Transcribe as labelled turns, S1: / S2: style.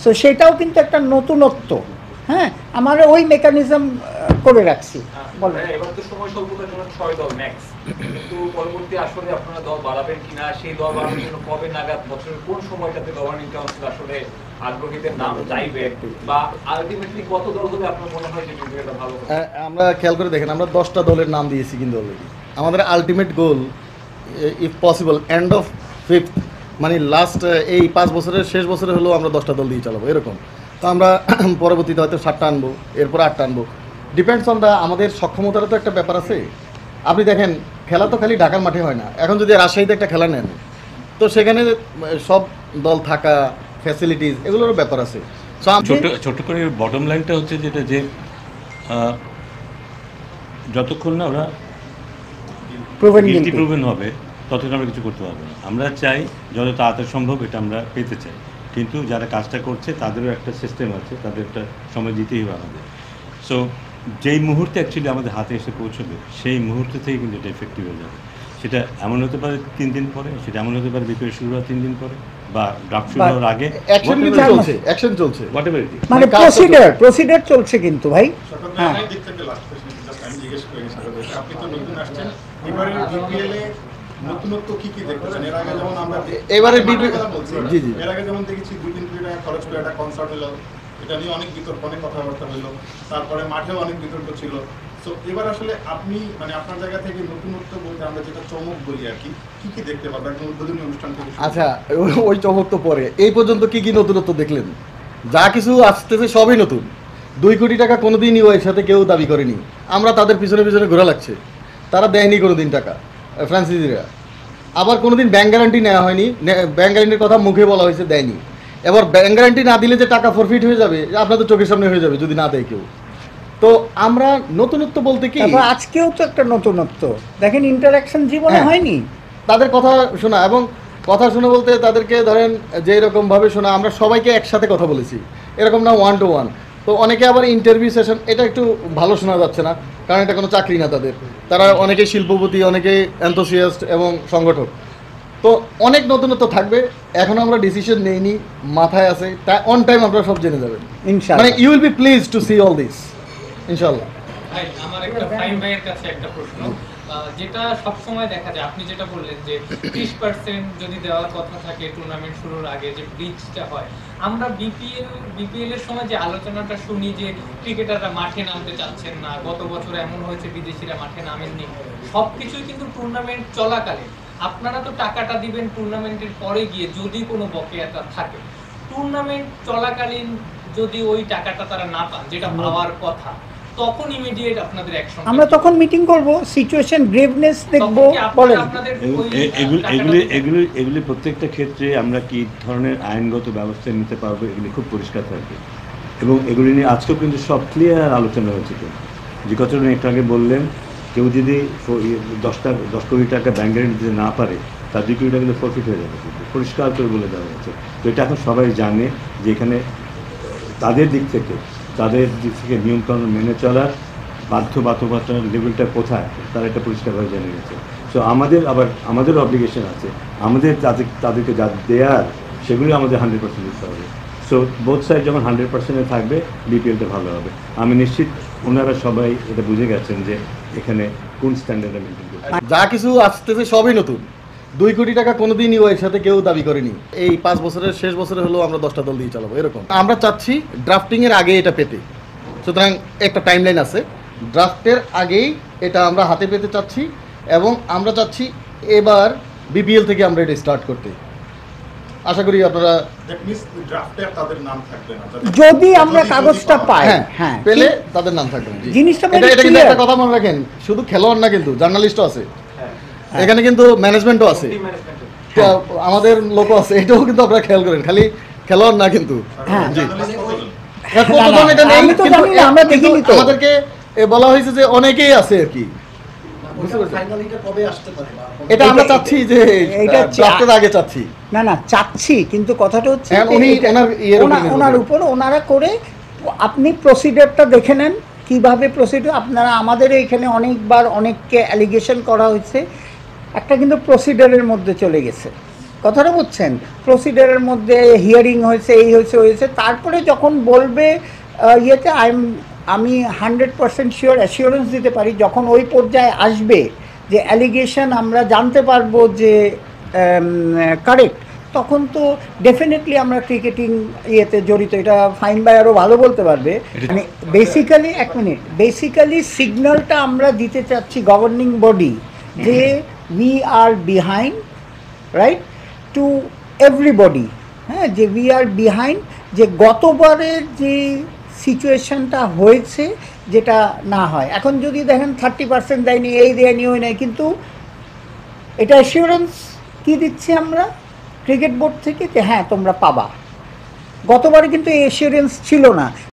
S1: So সেটাও কিন্তু একটা নতুনত্ব। হ্যাঁ, আমার ওই মেকানিজম করে রাখছি। বলো,
S2: এবার তো সময় স্বল্পতার জন্য 6 দল ম্যাক্স, কিন্তু পরবর্তী আসলে আপনারা দল বাড়াবেন কিনা, সেই দল বাড়ানোর জন্য কবে নাগাদ, বছরের কোন সময়টাতে গভর্নিং কাউন্সিল আসলে আগ্রহীদের নাম চাইবে, বা আলটিমেটলি কত দল হলে আপনার মনে হয় যে বিষয়টা ভালো হবে?
S3: আমরা খেয়াল করে দেখেন, আমরা 10টা দলের নাম দিয়েছি কিন্তু অলরেডি। আমাদের ultimate goal, if possible end of 5th, মানে লাস্ট এই 5 বছরের শেষ বছরে হলেও আমরা 10টা দল দিয়ে চালাবো এরকম। তো আমরা পরবর্তীতে হয়তো 7টা আনবো, এরপর 8টা আনবো, ডিপেন্ডস অন আমাদের সক্ষমতারও তো একটা ব্যাপার আছে। আপনি দেখেন, খেলা তো খালি ঢাকার মাঠে হয় না। এখন যদি রাজশাহীতে একটা খেলা নেন, তো সেখানে সব দল থাকা, ফ্যাসিলিটিস, এগুলোরও ব্যাপার আছে।
S4: ছোট করে বটম লাইনটা হচ্ছে যেটা, যে যতক্ষণ না ওরা প্রুভেন হবে ততক্ষণ আমরা কিছু করতে পারবো না। আমরা চাই যত তাড়াতাড়ি সম্ভব এটা আমরা পেতে চাই, কিন্তু যারা কাজটা করছে তাদেরও একটা সিস্টেম আছে, তাদের একটা সময় দিতেই হবে আমাদের। সো যেই মুহূর্তে অ্যাকচুয়ালি আমাদের হাতে এসে পৌঁছবে, সেই মুহূর্তে থেকে কিন্তু এটা এফেক্টিভ হয়ে যাবে। সেটা এমন হতে পারে 3 দিন পরে, সেটা এমন হতে পারে বিপিএল শুরু হওয়ার 3 দিন পরে, বা ড্রাফট শুরু হওয়ার আগে।
S3: অ্যাকশন চলছে,
S1: মানে প্রসিডিউর চলছে কিন্তু ভাই। হ্যাঁ,
S5: আপনি তো নতুন আসছেন, এবারে বিপিএল এ নতুনত্ব কি কি দেখতেছেন? এর আগে যেমন আমরা
S3: এবারে বিপিএল
S5: জি জি এর আগে যেমন দেখেছি 2-3 কোটি টাকা খরচ করে একটা কনসার্ট হলো, এটা নিয়ে অনেক বিতর্ক, অনেক কথাবার্তা হলো, তারপরে মাঠেও অনেক বিতর্ক ছিল। সো এবার আসলে আপনি মানে আপনার জায়গা থেকে নতুনত্ব বলতে আমরা যেটা চমক বলি আর কি, কি কি দেখতে পারবো একদম উদ্বোধনী অনুষ্ঠান থেকে?
S3: আচ্ছা, ওই চমক তো পরে। এই পর্যন্ত কি কি নতুনত্ব দেখলেন? যা কিছু আসতেছে সবই নতুন। 2 কোটি টাকা কোনোদিনই ওর সাথে কেউ দাবি করেনি। আমরা তাদের পিছনে পিছনে ঘোরা লাগছে, তারা দেয়নি কোনোদিন টাকা, ফ্রান্সিসিরা। আবার কোনোদিন ব্যাংক গ্যারান্টি নেওয়া হয়নি, ব্যাংক গ্যারান্টির কথা মুখে বলা হয়েছে, দেয়নি। এবার ব্যাংক গ্যারান্টি না দিলে যে টাকা ফরফিট হয়ে যাবে, আপনাদের চোখের সামনে হয়ে যাবে যদি না দেয় কেউ। তো আমরা নতুনত্ব বলতে কি,
S1: আজকেও তো একটা নতুনত্ব দেখেন, ইন্টারাকশন জীবনে হয়নি।
S3: তাদের কথা শোনা, এবং কথা শোনা বলতে তাদেরকে ধরেন যে এরকমভাবে শোনা, আমরা সবাইকে একসাথে কথা বলেছি, এরকম না 1 to 1। তো অনেকে আবার ইন্টারভিউ সেশন, এটা একটু ভালো শোনা যাচ্ছে না, কারণ এটা কোনো চাকরি না তাদের। তারা অনেকেই শিল্পপতি, অনেকেই এনথুসিয়াস্ট এবং সংগঠক। তো অনেক নতুনত্ব থাকবে, এখন আমরা ডিসিশন নেইনি, মাথায় আছে, তাই অন টাইম আপনারা সব জেনে যাবেন ইনশাআল্লাহ। মানে you will be pleased to see all this ইনশাআল্লাহ।
S6: ভাই, আমার একটা ফাইম ভাইয়ের কাছে একটা প্রশ্ন, যেটা সব সময় দেখা যায়, আপনি যেটা বললেন যে 30% যদি দেওয়ার কথা থাকে টুর্নামেন্ট শুরুর আগে, যে ব্রিজটা হয়, আমরা বিপিএল এর সময় যে আলোচনাটা শুনি যে ক্রিকেটাররা মাঠে নামতে চাচ্ছেন না, গত বছর এমন হয়েছে বিদেশিরা মাঠে নামেননি, সবকিছুই কিন্তু টুর্নামেন্ট চলাকালে। আপনারা তো টাকাটা দিবেন টুর্নামেন্টের পরে গিয়ে যদি কোনো বকেয়াটা থাকে, টুর্নামেন্ট চলাকালীন যদি ওই টাকাটা তারা না পান, যেটা পাওয়ার কথা, তখন ইমিডিয়েট আপনাদের অ্যাকশন।
S1: আমরা তখন মিটিং করব, সিচুয়েশন গ্রেভনেস দেখব। বলেন,
S4: এগুলি প্রত্যেকটা ক্ষেত্রে আমরা কি ধরনের আইনগত ব্যবস্থা নিতে পারবো, এগুলি খুব পরিষ্কার থাকবে। এবং এগুলি নিয়ে আজকেও কিন্তু সব ক্লিয়ার আলোচনা হয়েছে। যে কথাটা একটু আগে বললেন, কেউ যদি 10 কোটি টাকা ব্যাংক গ্যারান্টি দিতে না পারে, তার 2 কোটি টাকা কিন্তু ফরফিট হয়ে যাবে, কিন্তু পরিষ্কার করে বলে দেওয়া হয়েছে। তো এটা এখন সবাই জানে যে এখানে তাদের দিক থেকে নিয়মকানুন মেনে চলার বাধ্যবাধকতার লেভেলটা কোথায়, তারা এটা পরিষ্কারভাবে জেনে গেছে। সো আমাদের অব্লিগেশন আছে, আমাদের তাদেরকে যা দেয়ার সেগুলি আমাদের 100% দিতে হবে। সো বোথ সাইড যখন 100% থাকবে, বিপিএলটা ভালো হবে। আমি নিশ্চিত ওনারা সবাই এটা বুঝে গেছেন যে এখানে কোন স্ট্যান্ডার্ডে মেনটেন করতে।
S3: যা কিছু আসতেছে সবই নতুন। 2 কোটি টাকা কোনোদিনই ওর সাথে কেউ দাবি করেনি। এই 5 বছরের শেষ বছরে হলেও আমরা 10টা দল দিয়ে চালাবো এরকম। আমরা চাচ্ছি ড্রাফটিংয়ের আগে এটা পেতে, সুতরাং একটা টাইমলাইন আছে। ড্রাফটের আগেই এটা আমরা হাতে পেতে চাচ্ছি, এবং আমরা চাচ্ছি এবার বিপিএল থেকে আমরা এটা স্টার্ট করতে। আশা করি আপনারা
S1: যদি আমরা কাগজটা পাই,
S3: হ্যাঁ পেলে তাদের নাম থাকবে।
S1: জিনিসটা
S3: এটা কিন্তু একটা কথা মনে রাখেন, শুধু খেলোয়াড় না, কিন্তু জার্নালিস্টও আছে এখানে, কিন্তু ম্যানেজমেন্টও আছে, আমাদের লোকও আছে, এটাও কিন্তু আপনারা খেয়াল করেন, খালি খেলোয়াড় না কিন্তু। জি, আমাদেরকে বলা হয়েছে যে অনেকেই আছে আর কি। এটা আমরা চাচ্ছি যে এটা আগে চাচ্ছি
S1: না চাচ্ছি, কিন্তু কথাটা হচ্ছে ওনার উপর ওনারা করে, আপনি প্রসিডিউরটা দেখে নেন কিভাবে প্রসিডিউর। আপনারা আমাদের এখানে অনেকবার অনেককে অ্যালিগেশন করা হয়েছে, একটা কিন্তু প্রসিডিউরের মধ্যে চলে গেছে। কথাটা বুঝছেন? প্রসিডিওরের মধ্যে হিয়ারিং হয়েছে, এই হয়েছে, তারপরে যখন বলবে ইয়েতে আমি 100% শিওর অ্যাসিওরেন্স দিতে পারি যখন ওই পর্যায়ে আসবে যে অ্যালিগেশন আমরা জানতে পারবো যে কারেক্ট, তখন তো ডেফিনেটলি আমরা ক্রিকেটিং ইয়েতে জড়িত। এটা ফাইন ভাই আরও ভালো বলতে পারবে। মানে বেসিক্যালি সিগন্যালটা আমরা দিতে চাচ্ছি গভর্নিং বডি যে we are behind, right, to everybody. হ্যাঁ, যে উই আর বিহাইন্ড, যে গতবারের যে সিচুয়েশনটা হয়েছে যেটা না হয়। এখন যদি দেখেন 30% দেয়নি, এই দেয়নি, ওই নেই, কিন্তু এটা অ্যাসিওরেন্স কী দিচ্ছি আমরা ক্রিকেট বোর্ড থেকে যে হ্যাঁ তোমরা পাবা। গতবারে কিন্তু এই অ্যাসিওরেন্স ছিল না।